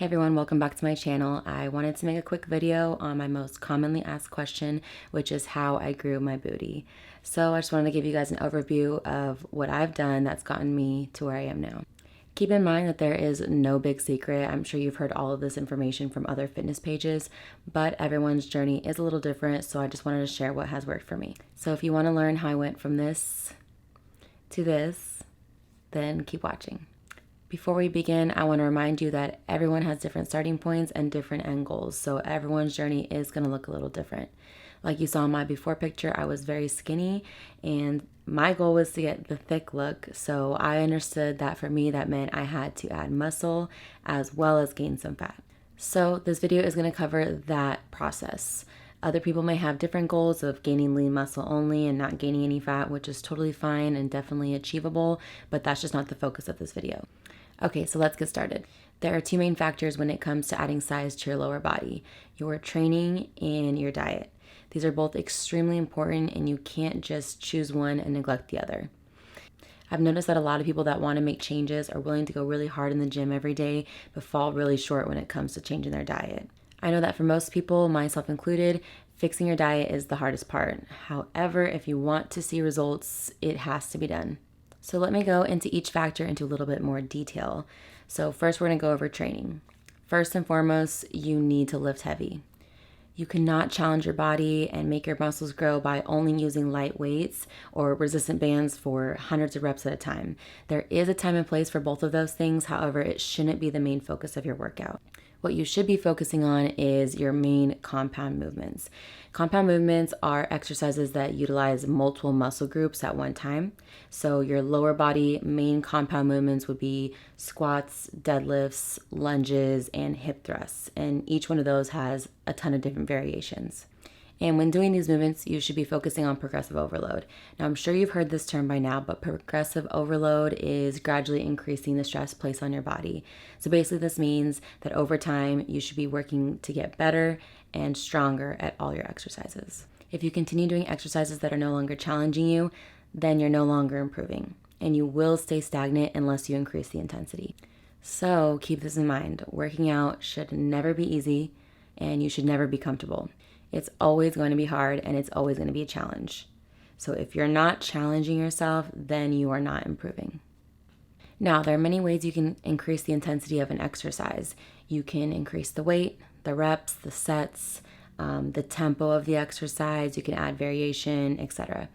Hey everyone, welcome back to my channel. I wanted to make a quick video on my most commonly asked question, which is how I grew my booty. So I just wanted to give you guys an overview of what I've done that's gotten me to where I am now. Keep in mind that there is no big secret. I'm sure you've heard all of this information from other fitness pages, but everyone's journey is a little different, so I just wanted to share what has worked for me. So if you want to learn how I went from this to this, then keep watching. Before we begin, I want to remind you that everyone has different starting points and different end goals, so everyone's journey is going to look a little different. Like you saw in my before picture, I was very skinny, and my goal was to get the thick look, so I understood that for me that meant I had to add muscle as well as gain some fat. So this video is going to cover that process. Other people may have different goals of gaining lean muscle only and not gaining any fat, which is totally fine and definitely achievable, but that's just not the focus of this video. Okay, so let's get started. There are two main factors when it comes to adding size to your lower body: your training and your diet. These are both extremely important, and you can't just choose one and neglect the other. I've noticed that a lot of people that want to make changes are willing to go really hard in the gym every day, but fall really short when it comes to changing their diet. I know that for most people, myself included, fixing your diet is the hardest part. However, if you want to see results, it has to be done. So let me go into each factor into a little bit more detail. So first we're going to go over training. First and foremost, you need to lift heavy. You cannot challenge your body and make your muscles grow by only using light weights or resistant bands for hundreds of reps at a time. There is a time and place for both of those things. However, it shouldn't be the main focus of your workout. What you should be focusing on is your main compound movements. Compound movements are exercises that utilize multiple muscle groups at one time. So your lower body main compound movements would be squats, deadlifts, lunges, and hip thrusts. And each one of those has a ton of different variations. And when doing these movements, you should be focusing on progressive overload. Now, I'm sure you've heard this term by now, but progressive overload is gradually increasing the stress placed on your body. So basically, this means that over time, you should be working to get better and stronger at all your exercises. If you continue doing exercises that are no longer challenging you, then you're no longer improving, and you will stay stagnant unless you increase the intensity. So keep this in mind. Working out should never be easy, and you should never be comfortable. It's always going to be hard, and it's always going to be a challenge. So if you're not challenging yourself, then you are not improving. Now, there are many ways you can increase the intensity of an exercise. You can increase the weight, the reps, the sets, the tempo of the exercise. You can add variation, etc.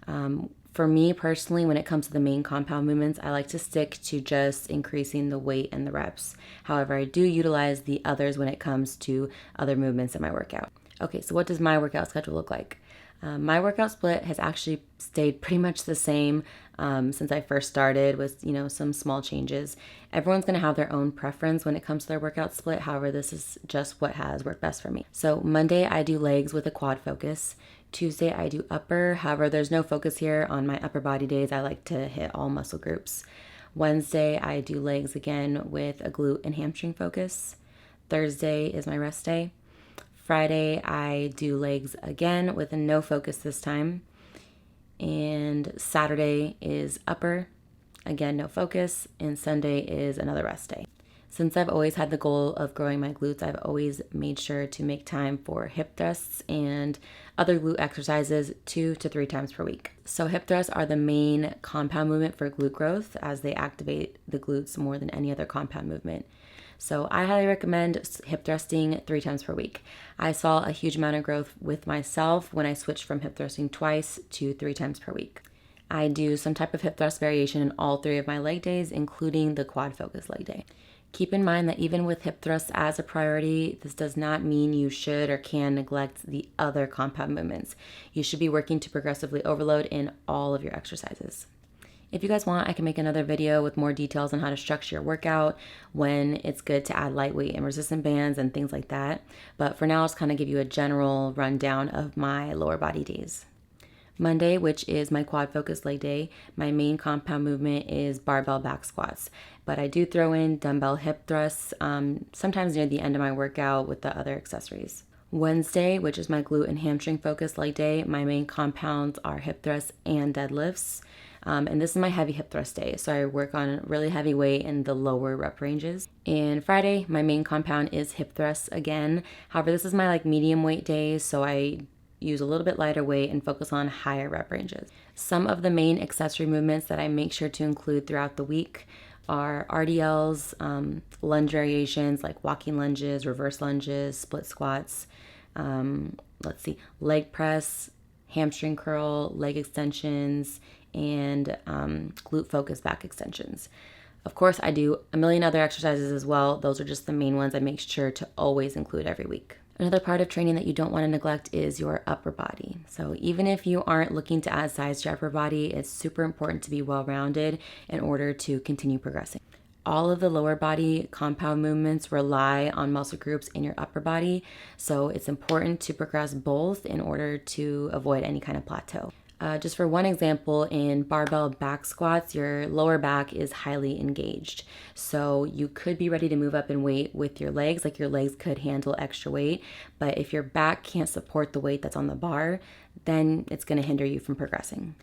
For me personally, when it comes to the main compound movements, I like to stick to just increasing the weight and the reps. However, I do utilize the others when it comes to other movements in my workout. Okay, so what does my workout schedule look like? My workout split has actually stayed pretty much the same since I first started, with some small changes. Everyone's going to have their own preference when it comes to their workout split. However, this is just what has worked best for me. So Monday I do legs with a quad focus. Tuesday I do upper. However, there's no focus here. On my upper body days, I like to hit all muscle groups. Wednesday I do legs again with a glute and hamstring focus. Thursday is my rest day. Friday, I do legs again with a no focus this time. And Saturday is upper, again, no focus. And Sunday is another rest day. Since I've always had the goal of growing my glutes, I've always made sure to make time for hip thrusts and other glute exercises 2 to 3 times per week. So hip thrusts are the main compound movement for glute growth, as they activate the glutes more than any other compound movement. So I highly recommend hip thrusting 3 times per week. I saw a huge amount of growth with myself when I switched from hip thrusting twice to 3 times per week. I do some type of hip thrust variation in all 3 of my leg days, including the quad focus leg day. Keep in mind that even with hip thrusts as a priority, this does not mean you should or can neglect the other compound movements. You should be working to progressively overload in all of your exercises. If you guys want, I can make another video with more details on how to structure your workout, when it's good to add lightweight and resistant bands and things like that. But for now, I'll just kind of give you a general rundown of my lower body days. Monday, which is my quad focus leg day, my main compound movement is barbell back squats. But I do throw in dumbbell hip thrusts, sometimes near the end of my workout with the other accessories. Wednesday, which is my glute and hamstring focus leg day, my main compounds are hip thrusts and deadlifts. And this is my heavy hip thrust day. So I work on really heavy weight in the lower rep ranges. And Friday, my main compound is hip thrusts again. However, this is my like medium weight day. So I use a little bit lighter weight and focus on higher rep ranges. Some of the main accessory movements that I make sure to include throughout the week are RDLs, lunge variations like walking lunges, reverse lunges, split squats, leg press, hamstring curl, leg extensions, and glute focus back extensions. Of course, I do a million other exercises as well. Those are just the main ones I make sure to always include every week. Another part of training that you don't want to neglect is your upper body. So even if you aren't looking to add size to your upper body, it's super important to be well-rounded in order to continue progressing. All of the lower body compound movements rely on muscle groups in your upper body, so it's important to progress both in order to avoid any kind of plateau. Just for one example, in barbell back squats, your lower back is highly engaged. So you could be ready to move up in weight with your legs, like your legs could handle extra weight. But if your back can't support the weight that's on the bar, then it's going to hinder you from progressing.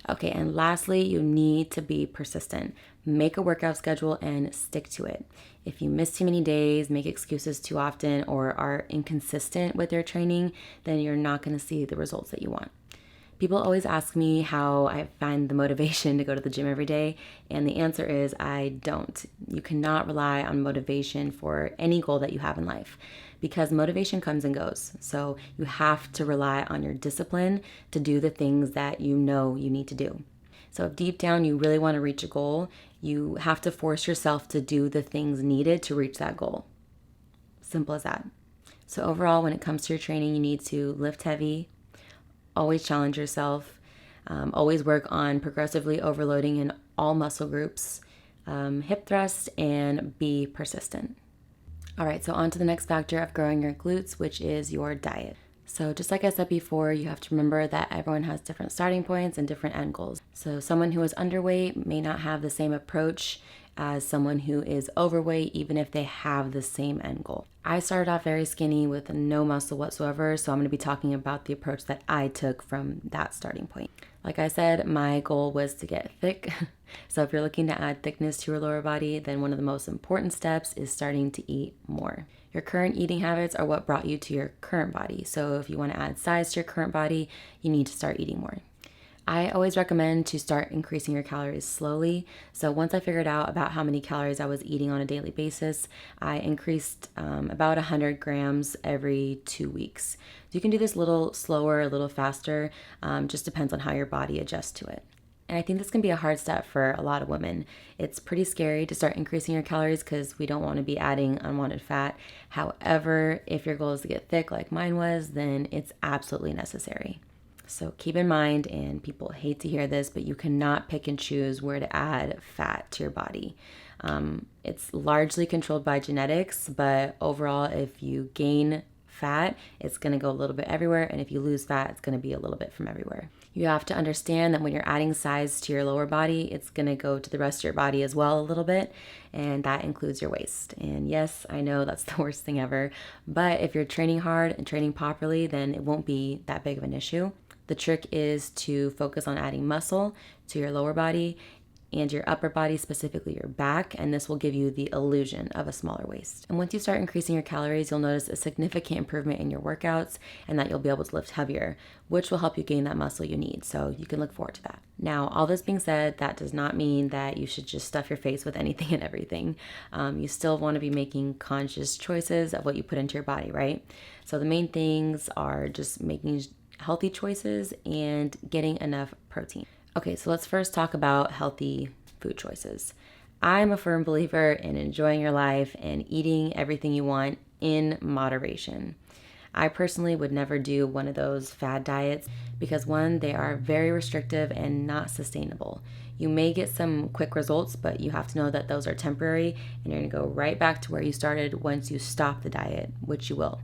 Okay, and lastly, you need to be persistent. Make a workout schedule and stick to it. If you miss too many days, make excuses too often, or are inconsistent with your training, then you're not going to see the results that you want. People always ask me how I find the motivation to go to the gym every day, and the answer is I don't. You cannot rely on motivation for any goal that you have in life because motivation comes and goes. So you have to rely on your discipline to do the things that you know you need to do. So if deep down you really want to reach a goal, you have to force yourself to do the things needed to reach that goal. Simple as that. So overall, when it comes to your training, you need to lift heavy, always challenge yourself, always work on progressively overloading in all muscle groups, hip thrust, and be persistent. All right, so on to the next factor of growing your glutes, which is your diet. So just like I said before, you have to remember that everyone has different starting points and different end goals. So someone who is underweight may not have the same approach as someone who is overweight, even if they have the same end goal. I started off very skinny with no muscle whatsoever, so I'm going to be talking about the approach that I took from that starting point. Like I said, my goal was to get thick. So if you're looking to add thickness to your lower body, then one of the most important steps is starting to eat more. Your current eating habits are what brought you to your current body. So if you want to add size to your current body, you need to start eating more. I always recommend to start increasing your calories slowly. So once I figured out about how many calories I was eating on a daily basis, I increased about 100 grams every 2 weeks. So you can do this a little slower, a little faster, just depends on how your body adjusts to it. And I think this can be a hard step for a lot of women. It's pretty scary to start increasing your calories because we don't want to be adding unwanted fat. However, if your goal is to get thick like mine was, then it's absolutely necessary. So keep in mind, and people hate to hear this, but you cannot pick and choose where to add fat to your body. It's largely controlled by genetics, but overall, if you gain fat, it's going to go a little bit everywhere, and if you lose fat, it's going to be a little bit from everywhere. You have to understand that when you're adding size to your lower body, it's going to go to the rest of your body as well a little bit, and that includes your waist. And yes, I know that's the worst thing ever, but if you're training hard and training properly, then it won't be that big of an issue. The trick is to focus on adding muscle to your lower body and your upper body, specifically your back, and this will give you the illusion of a smaller waist. And once you start increasing your calories, you'll notice a significant improvement in your workouts and that you'll be able to lift heavier, which will help you gain that muscle you need. So you can look forward to that. Now, all this being said, that does not mean that you should just stuff your face with anything and everything. You still want to be making conscious choices of what you put into your body, right? So the main things are just making healthy choices and getting enough protein. Okay, so let's first talk about healthy food choices. I'm a firm believer in enjoying your life and eating everything you want in moderation. I personally would never do one of those fad diets because one, they are very restrictive and not sustainable. You may get some quick results, but you have to know that those are temporary and you're gonna go right back to where you started once you stop the diet, which you will.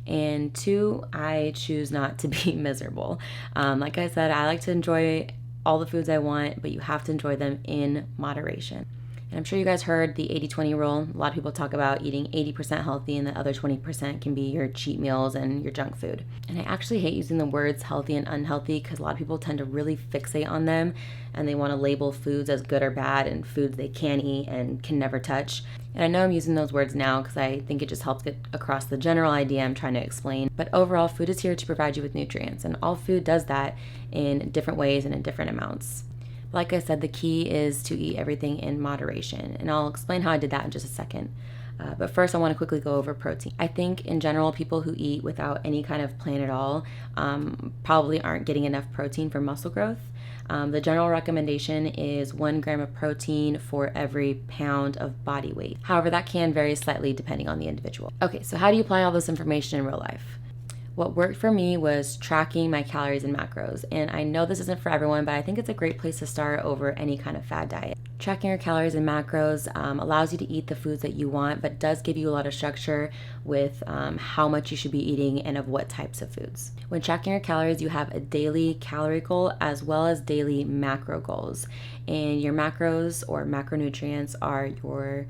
And two, I choose not to be miserable. Like I said, I like to enjoy all the foods I want, but you have to enjoy them in moderation. And I'm sure you guys heard the 80-20 rule. A lot of people talk about eating 80% healthy and the other 20% can be your cheat meals and your junk food. And I actually hate using the words healthy and unhealthy because a lot of people tend to really fixate on them and they want to label foods as good or bad and foods they can eat and can never touch. And I know I'm using those words now because I think it just helps get across the general idea I'm trying to explain. But overall, food is here to provide you with nutrients, and all food does that in different ways and in different amounts. Like I said, the key is to eat everything in moderation, and I'll explain how I did that in just a second. But first, I want to quickly go over protein. I think in general, people who eat without any kind of plan at all probably aren't getting enough protein for muscle growth. The general recommendation is 1 gram of protein for every pound of body weight. However, that can vary slightly depending on the individual. Okay, so how do you apply all this information in real life? What worked for me was tracking my calories and macros. And I know this isn't for everyone, but I think it's a great place to start over any kind of fad diet. Tracking your calories and macros allows you to eat the foods that you want, but does give you a lot of structure with how much you should be eating and of what types of foods. When tracking your calories, you have a daily calorie goal as well as daily macro goals. And your macros or macronutrients are your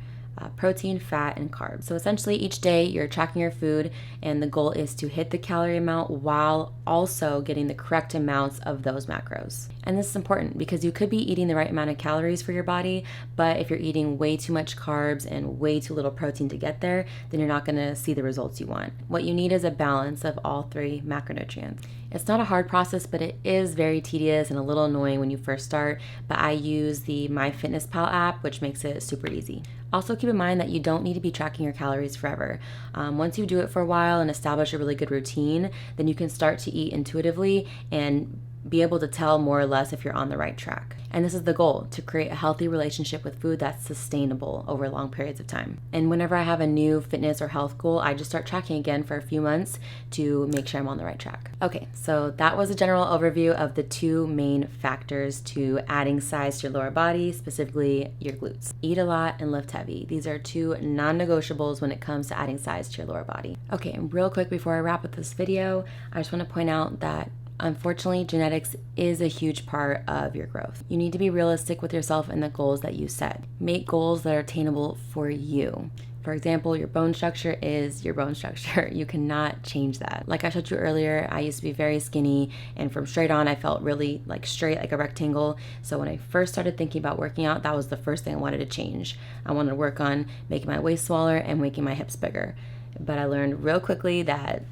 protein, fat, and carbs. So essentially each day you're tracking your food and the goal is to hit the calorie amount while also getting the correct amounts of those macros. And this is important because you could be eating the right amount of calories for your body, but if you're eating way too much carbs and way too little protein to get there, then you're not going to see the results you want. What you need is a balance of all 3 macronutrients. It's not a hard process, but it is very tedious and a little annoying when you first start, but I use the MyFitnessPal app, which makes it super easy. Also keep in mind that you don't need to be tracking your calories forever. Once you do it for a while and establish a really good routine, then you can start to eat intuitively and be able to tell more or less if you're on the right track. And this is the goal, to create a healthy relationship with food that's sustainable over long periods of time. And whenever I have a new fitness or health goal, I just start tracking again for a few months to make sure I'm on the right track. Okay, so that was a general overview of the 2 main factors to adding size to your lower body, specifically your glutes. Eat a lot and lift heavy. These are 2 non-negotiables when it comes to adding size to your lower body. Okay, and real quick before I wrap up this video, I just want to point out that unfortunately, genetics is a huge part of your growth. You need to be realistic with yourself and the goals that you set. Make goals that are attainable for you. For example, your bone structure is your bone structure. You cannot change that. Like I showed you earlier, I used to be very skinny, and from straight on, I felt really straight, like a rectangle. So when I first started thinking about working out, that was the first thing I wanted to change. I wanted to work on making my waist smaller and making my hips bigger. But I learned real quickly that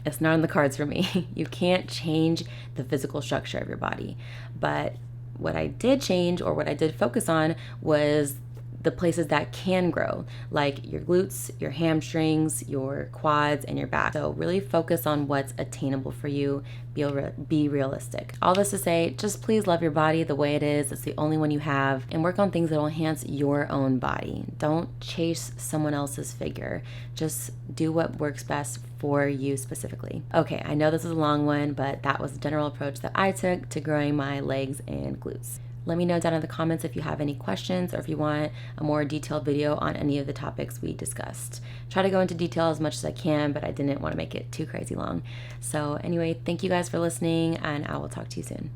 it's not on the cards for me. You can't change the physical structure of your body. But what I did change, or what I did focus on, was the places that can grow, like your glutes, your hamstrings, your quads, and your back. So really focus on what's attainable for you. Be realistic. All this to say, just please love your body the way it is. It's the only one you have, and work on things that will enhance your own body. Don't chase someone else's figure. Just do what works best for you specifically. Okay, I know this is a long one, but that was the general approach that I took to growing my legs and glutes. Let me know down in the comments if you have any questions or if you want a more detailed video on any of the topics we discussed. Try to go into detail as much as I can, but I didn't want to make it too crazy long. So anyway, thank you guys for listening, and I will talk to you soon.